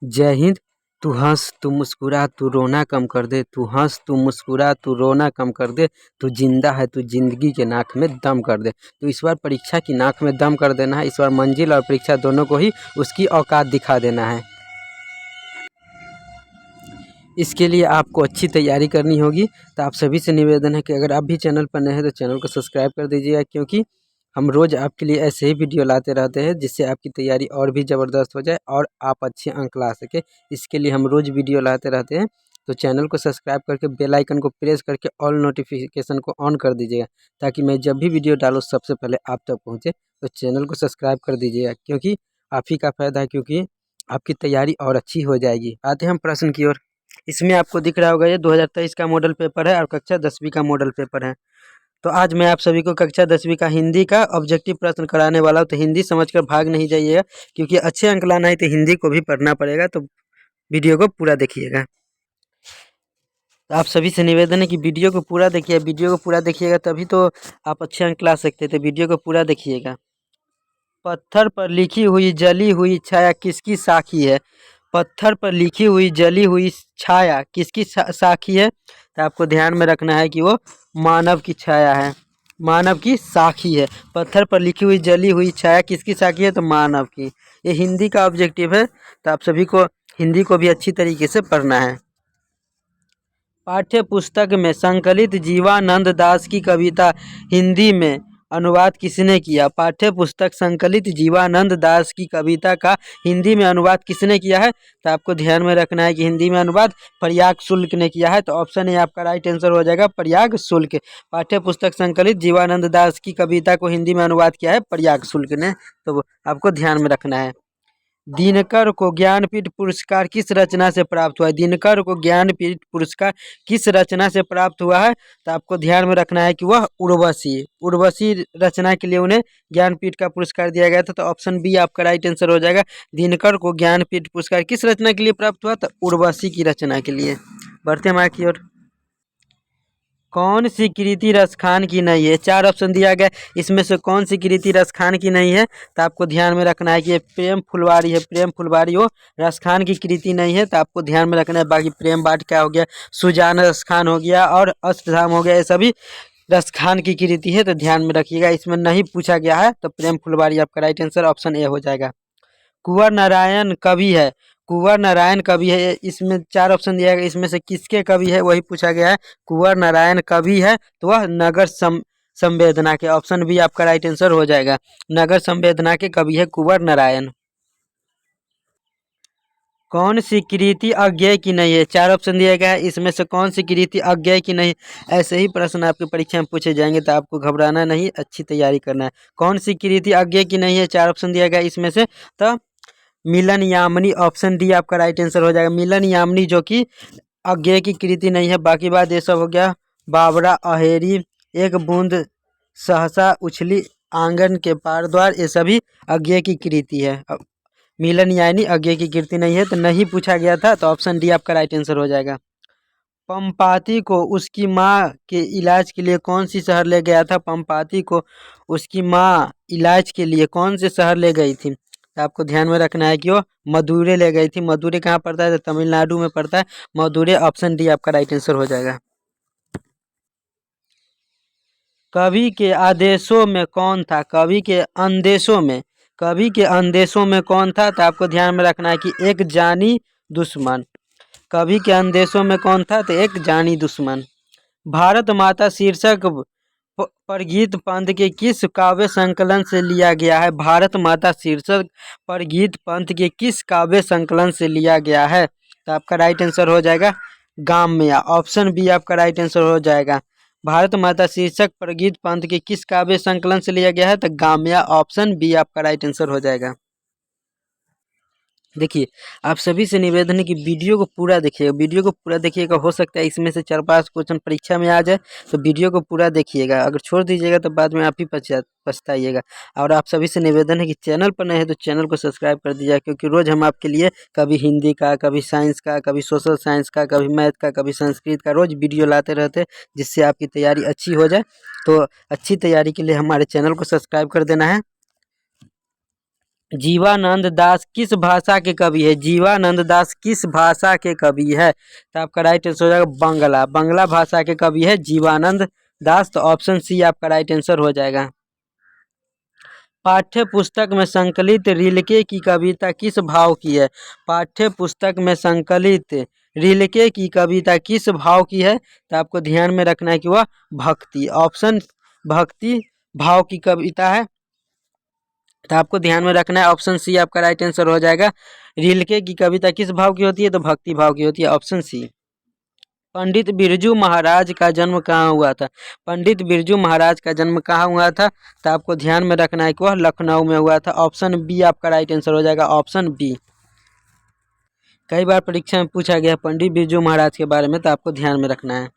जय हिंद। तू हंस तू मुस्कुरा तू रोना कम कर दे, तू हंस तू मुस्कुरा तू रोना कम कर दे, तू जिंदा है तू जिंदगी के नाक में दम कर दे। तो इस बार परीक्षा की नाक में दम कर देना है। इस बार मंजिल और परीक्षा दोनों को ही उसकी औकात दिखा देना है। इसके लिए आपको अच्छी तैयारी करनी होगी। तो आप सभी से निवेदन है कि अगर आप भी चैनल पर नए हैं तो चैनल को सब्सक्राइब कर दीजिएगा, क्योंकि हम रोज़ आपके लिए ऐसे ही वीडियो लाते रहते हैं जिससे आपकी तैयारी और भी ज़बरदस्त हो जाए और आप अच्छे अंक ला सके। इसके लिए हम रोज़ वीडियो लाते रहते हैं। तो चैनल को सब्सक्राइब करके बेल आइकन को प्रेस करके ऑल नोटिफिकेशन को ऑन कर दीजिएगा, ताकि मैं जब भी वीडियो डालूँ सबसे पहले आप तक पहुँचे। तो चैनल को सब्सक्राइब कर दीजिएगा, क्योंकि आप ही का फ़ायदा है, क्योंकि आपकी तैयारी और अच्छी हो जाएगी। आते हैं हम प्रश्न की ओर। इसमें आपको दिख रहा होगा ये 2023 का मॉडल पेपर है और कक्षा 10वीं का मॉडल पेपर है। तो आज मैं आप सभी को कक्षा 10वीं का हिंदी का ऑब्जेक्टिव प्रश्न कराने वाला हूँ। तो हिंदी समझकर भाग नहीं जाइएगा, क्योंकि अच्छे अंक लाना है तो हिंदी को भी पढ़ना पड़ेगा। तो वीडियो को पूरा देखिएगा। तो आप सभी से निवेदन है कि वीडियो को पूरा देखिए। वीडियो को पूरा देखिएगा तभी तो आप अच्छे अंक ला सकते हैं। तो वीडियो को पूरा देखिएगा। पत्थर पर लिखी हुई जली हुई छाया किसकी साखी है? पत्थर पर लिखी हुई जली हुई छाया किसकी साखी है? तो आपको ध्यान में रखना है कि वो मानव की छाया है, मानव की साखी है। पत्थर पर लिखी हुई जली हुई छाया किसकी साखी है? तो मानव की। ये हिंदी का ऑब्जेक्टिव है। तो आप सभी को हिंदी को भी अच्छी तरीके से पढ़ना है। पाठ्य पुस्तक में संकलित जीवानंद दास की कविता हिंदी में अनुवाद किसने किया? पाठ्य पुस्तक संकलित जीवानंद दास की कविता का हिंदी में अनुवाद किसने किया है? तो आपको ध्यान में रखना है कि हिंदी में अनुवाद प्रयाग शुल्क ने किया है। तो ऑप्शन ए आपका राइट आंसर हो जाएगा, प्रयाग शुल्क। पाठ्य पुस्तक संकलित जीवानंद दास की कविता को हिंदी में अनुवाद किया है प्रयाग शुल्क ने। तो आपको ध्यान में रखना है। दिनकर को ज्ञानपीठ पुरस्कार किस रचना से प्राप्त हुआ है? दिनकर को ज्ञानपीठ पुरस्कार किस रचना से प्राप्त हुआ है? तो आपको ध्यान में रखना है कि वह उर्वशी, उर्वशी रचना के लिए उन्हें ज्ञानपीठ का पुरस्कार दिया गया था। तो ऑप्शन बी आपका राइट आंसर हो जाएगा। दिनकर को ज्ञानपीठ पुरस्कार किस रचना के लिए प्राप्त हुआ? तो उर्वशी की रचना के लिए। बढ़ते हम आगे की ओर। कौन सी कृति रसखान की नहीं है? चार ऑप्शन दिया गया, इसमें से कौन सी कृति रसखान की नहीं है? तो आपको ध्यान में रखना है कि ये प्रेम फुलवारी है। प्रेम फुलवारी वो रसखान की कृति नहीं है। तो आपको ध्यान में रखना है। बाकी प्रेम वाटिका हो गया, सुजान रसखान हो गया और अष्टधाम हो गया, ये सभी रसखान की कृति है। तो ध्यान में रखिएगा, इसमें नहीं पूछा गया है। तो प्रेम फुलवारी आपका राइट आंसर ऑप्शन ए हो जाएगा। कुंवर नारायण कवि है, कुंवर नारायण कवि है। इसमें चार ऑप्शन दिया गया, इसमें से किसके कवि है वही पूछा गया है। कुंवर नारायण कवि है तो वह नगर संवेदना के। ऑप्शन बी आपका राइट आंसर हो जाएगा। नगर संवेदना के कवि है कुंवर नारायण। कौन सी कृति अज्ञेय की नहीं है? चार ऑप्शन दिया गया है, इसमें से कौन सी कृति अज्ञेय की नहीं? ऐसे ही प्रश्न आपकी परीक्षा में पूछे जाएंगे, तो आपको घबराना नहीं, अच्छी तैयारी करना है। कौन सी कृति अज्ञेय की नहीं है? चार ऑप्शन दिया गया इसमें से। तो मिलन यामिनी, ऑप्शन डी आपका राइट आंसर हो जाएगा। मिलन यामिनी जो कि अज्ञेय की कृति नहीं है। बाकी बात ये सब हो गया। बाबरा अहेरी, एक बूंद सहसा उछली आंगन के पार द्वार, ये सभी अज्ञेय की कृति है। मिलन यानी अज्ञेय की कृति नहीं है, तो नहीं पूछा गया था। तो ऑप्शन डी आपका राइट आंसर हो जाएगा। पंपाति को उसकी माँ के इलाज के लिए कौन सी शहर ले गया था? पंपाति को उसकी माँ इलाज के लिए कौन से शहर ले गई थी? तो आपको ध्यान में रखना है कि वो मदुरै ले गई थी। मदुरै कहाँ पड़ता है? तो तमिलनाडु में पड़ता है मदुरै। ऑप्शन डी आपका राइट आंसर हो जाएगा। कवि के आदेशों में कौन था? कवि के अंदेशों में, कवि के अंदेशों में कौन था? तो आपको ध्यान में रखना है कि एक जानी दुश्मन। कवि के अंदेशों में कौन था? तो एक जानी दुश्मन। भारत माता शीर्षक परगीत पंथ के किस काव्य संकलन से लिया गया है? भारत माता शीर्षक परगीत पंथ के किस काव्य संकलन से लिया गया है? तो आपका राइट आंसर हो जाएगा गाम्या। ऑप्शन बी आपका राइट आंसर हो जाएगा। भारत माता शीर्षक परगीत पंथ के किस काव्य संकलन से लिया गया है? तो गाम्या। ऑप्शन बी आपका राइट आंसर हो जाएगा। देखिए, आप सभी से निवेदन है कि वीडियो को पूरा देखिएगा। वीडियो को पूरा देखिएगा, हो सकता है इसमें से 4-5 क्वेश्चन परीक्षा में आ जाए। तो वीडियो को पूरा देखिएगा, अगर छोड़ दीजिएगा तो बाद में आप ही पछताइएगा। और आप सभी से निवेदन है कि चैनल पर नए हैं तो चैनल को सब्सक्राइब कर दीजिएगा, क्योंकि रोज़ हम आपके लिए कभी हिंदी का, कभी साइंस का, कभी सोशल साइंस का, कभी मैथ का, कभी संस्कृत का रोज़ वीडियो लाते रहते हैं, जिससे आपकी तैयारी अच्छी हो जाए। तो अच्छी तैयारी के लिए हमारे चैनल को सब्सक्राइब कर देना है। जीवानंद दास किस भाषा के कवि है? जीवानंद दास किस भाषा के कवि है? तो आपका राइट आंसर हो जाएगा बंगला। बंगला भाषा के कवि है जीवानंद दास। तो ऑप्शन सी आपका राइट आंसर हो जाएगा। पाठ्य पुस्तक में संकलित रिलके की कविता किस भाव की है? पाठ्य पुस्तक में संकलित रिलके की कविता किस भाव की है? तो आपको ध्यान में रखना है कि वह भक्ति, ऑप्शन भक्ति भाव की कविता है। तो आपको ध्यान में रखना है, ऑप्शन सी आपका राइट आंसर हो जाएगा। रिलके की कविता किस भाव की होती है? तो भक्ति भाव की होती है, ऑप्शन सी। पंडित बिरजू महाराज का जन्म कहाँ हुआ था? पंडित बिरजू महाराज का जन्म कहाँ हुआ था? तो आपको ध्यान में रखना है कि वह लखनऊ में हुआ था। ऑप्शन बी आपका राइट आंसर हो जाएगा, ऑप्शन बी। कई बार परीक्षा में पूछा गया पंडित बिरजू महाराज के बारे में, तो आपको ध्यान में रखना है।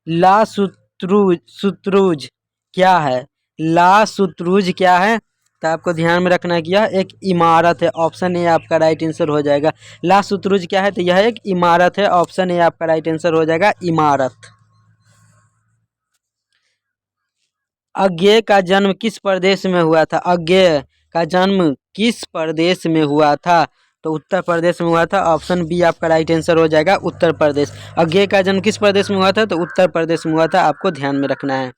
ला सुत्रुज क्या है? ला सुत्रुज क्या है? तो आपको ध्यान में रखना है कि यह एक इमारत है। ऑप्शन ए आपका राइट आंसर हो जाएगा। ला सुत्रुज क्या है? तो यह एक इमारत है। ऑप्शन ए आपका राइट आंसर हो जाएगा, इमारत। अज्ञेय का जन्म किस प्रदेश में हुआ था? अज्ञेय का जन्म किस प्रदेश में हुआ था? तो उत्तर प्रदेश में हुआ था। ऑप्शन बी आपका राइट आंसर हो जाएगा, उत्तर प्रदेश। अज्ञेय का जन्म किस प्रदेश में हुआ था? तो उत्तर प्रदेश में हुआ था। आपको ध्यान में रखना है।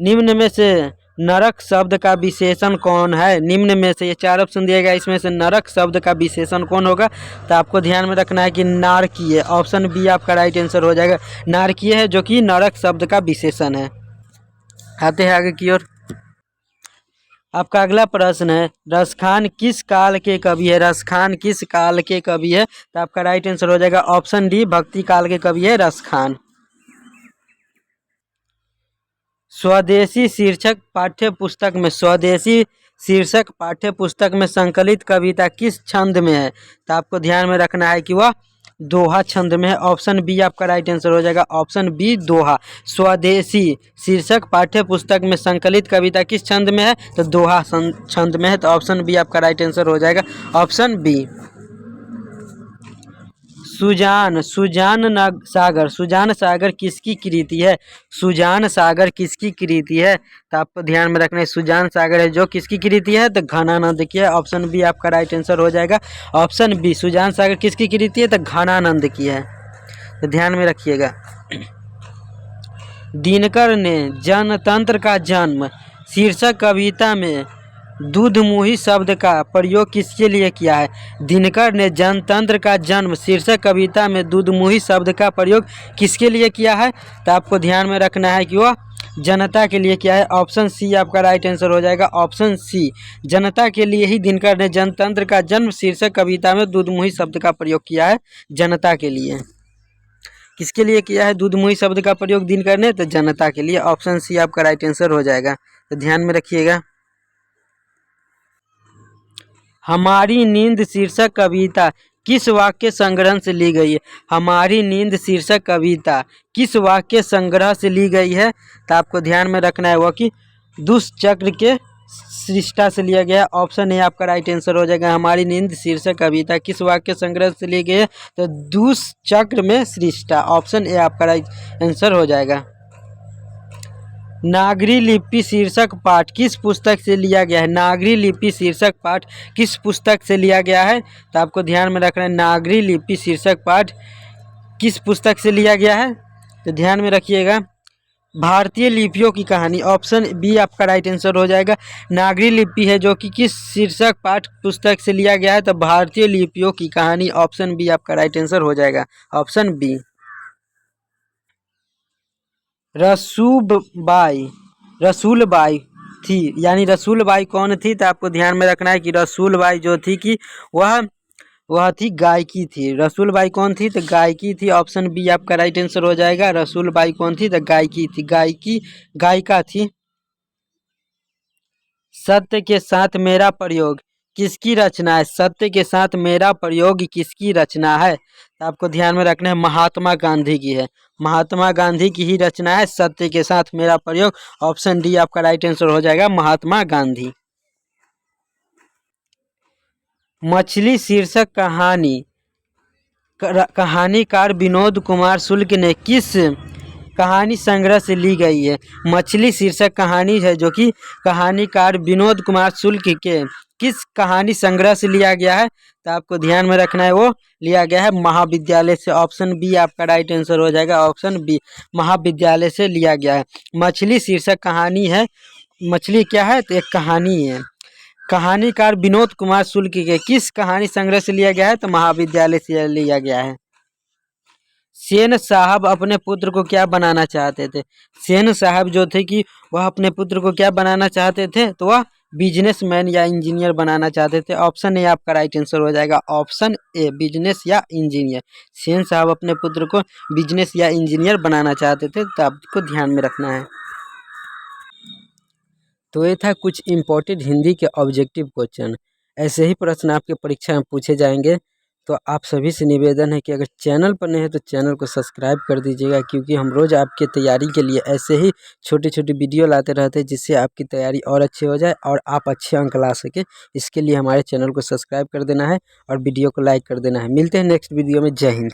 निम्न में से नरक शब्द का विशेषण कौन है? निम्न में से, ये चार ऑप्शन दिया गया, इसमें से नरक शब्द का विशेषण कौन होगा? तो आपको ध्यान में रखना है कि नारकीय। ऑप्शन बी आपका राइट आंसर हो जाएगा, नारकीय है, जो कि नरक शब्द का विशेषण है। आते हैं आगे की ओर। आपका अगला प्रश्न है, रसखान किस काल के कवि है? रसखान किस काल के कवि है? तो आपका राइट आंसर हो जाएगा, ऑप्शन डी भक्ति काल के कवि है रसखान। स्वदेशी शीर्षक पाठ्य पुस्तक में, स्वदेशी शीर्षक पाठ्य पुस्तक में संकलित कविता किस छंद में है? तो आपको ध्यान में रखना है कि वह दोहा छंद में है। ऑप्शन बी आपका राइट आंसर हो जाएगा, ऑप्शन बी दोहा। स्वदेशी शीर्षक पाठ्य पुस्तक में संकलित कविता किस छंद में है? तो दोहा छंद में है। तो ऑप्शन बी आपका राइट आंसर हो जाएगा, ऑप्शन बी। सुजान सुजान सागर किसकी कृति है? सुजान सागर किसकी कृति है? तो आपको ध्यान में रखना है, सुजान सागर है जो किसकी कृति है? तो घनानंद की है। ऑप्शन बी आपका राइट आंसर हो जाएगा, ऑप्शन बी। सुजान सागर किसकी कृति है? तो घनानंद की है। तो ध्यान में रखिएगा। दिनकर ने जनतंत्र का जन्म शीर्षक कविता में दूधमुही शब्द का प्रयोग किसके लिए किया है? दिनकर ने जनतंत्र का जन्म शीर्षक कविता में दूधमुही शब्द का प्रयोग किसके लिए किया है? तो आपको ध्यान में रखना है कि वह जनता के लिए किया है। ऑप्शन सी आपका राइट आंसर हो जाएगा, ऑप्शन सी। जनता के लिए ही दिनकर ने जनतंत्र का जन्म शीर्षक कविता में दूधमुही शब्द का प्रयोग किया है, जनता के लिए। किसके लिए किया है दूधमुही शब्द का प्रयोग दिनकर ने? तो जनता के लिए। ऑप्शन सी आपका राइट आंसर हो जाएगा। तो ध्यान में रखिएगा। हमारी नींद शीर्षक कविता किस वाक्य संग्रह से ली गई है? हमारी नींद शीर्षक कविता किस वाक्य संग्रह से ली गई है? तो आपको ध्यान में रखना है वह कि दुष्चक्र के सृष्टा से लिया गया। ऑप्शन ए आपका राइट आंसर हो जाएगा। हमारी नींद शीर्षक कविता किस वाक्य संग्रह से ली गई है? तो दुष्चक्र में सृष्टा। ऑप्शन ए आपका राइट आंसर हो जाएगा। नागरी लिपि शीर्षक पाठ किस पुस्तक से लिया गया है? नागरी लिपि शीर्षक पाठ किस पुस्तक से लिया गया है? तो आपको ध्यान में रखना है, नागरी लिपि शीर्षक पाठ किस पुस्तक से लिया गया है? तो ध्यान में रखिएगा, भारतीय लिपियों की कहानी। ऑप्शन बी आपका राइट आंसर हो जाएगा। नागरी लिपि है जो कि किस शीर्षक पाठ पुस्तक से लिया गया है? तो भारतीय लिपियों की कहानी। ऑप्शन बी आपका राइट आंसर हो जाएगा, ऑप्शन बी। रसूलबाई थी, यानी रसूलबाई कौन थी? तो आपको ध्यान में रखना है कि रसूलबाई जो थी कि वह थी गायकी थी। रसूलबाई कौन थी? तो गायकी थी। ऑप्शन बी आपका राइट आंसर हो जाएगा। रसूलबाई कौन थी? तो गायकी थी, गायिका थी। सत्य के साथ मेरा प्रयोग किसकी रचना है? सत्य के साथ मेरा प्रयोग किसकी रचना है? तो आपको ध्यान में रखना है, महात्मा गांधी की है। महात्मा गांधी की ही रचना है सत्य के साथ मेरा प्रयोग। ऑप्शन डी आपका राइट आंसर हो जाएगा, महात्मा गांधी। मछली शीर्षक कहानीकार विनोद कुमार शुक्ल ने किस कहानी संग्रह से ली गई है। मछली शीर्षक कहानी है जो कि कहानीकार विनोद कुमार शुक्ल के किस कहानी संग्रह से लिया गया है, तो आपको ध्यान में रखना है वो लिया गया है महाविद्यालय से। ऑप्शन बी आपका राइट आंसर हो जाएगा, ऑप्शन बी महाविद्यालय से लिया गया है। मछली शीर्षक कहानी है, मछली क्या है तो एक कहानी है। कहानीकार विनोद कुमार शुक्ल के किस कहानी संग्रह से लिया गया है, तो महाविद्यालय से लिया गया है। सेन साहब अपने पुत्र को क्या बनाना चाहते थे? सेन साहब जो थे कि वह अपने पुत्र को क्या बनाना चाहते थे, तो वह बिजनेसमैन या इंजीनियर बनाना चाहते थे। ऑप्शन ए आपका राइट आंसर हो जाएगा, ऑप्शन ए बिजनेस या इंजीनियर। सेन साहब अपने पुत्र को बिजनेस या इंजीनियर बनाना चाहते थे, तो आपको ध्यान में रखना है। तो ये था कुछ इम्पोर्टेंट हिंदी के ऑब्जेक्टिव क्वेश्चन। ऐसे ही प्रश्न आपके परीक्षा में पूछे जाएंगे। तो आप सभी से निवेदन है कि अगर चैनल पर नए हैं तो चैनल को सब्सक्राइब कर दीजिएगा, क्योंकि हम रोज़ आपकी तैयारी के लिए ऐसे ही छोटी छोटी वीडियो लाते रहते हैं, जिससे आपकी तैयारी और अच्छी हो जाए और आप अच्छे अंक ला सके। इसके लिए हमारे चैनल को सब्सक्राइब कर देना है और वीडियो को लाइक कर देना है। मिलते हैं नेक्स्ट वीडियो में। जय हिंद।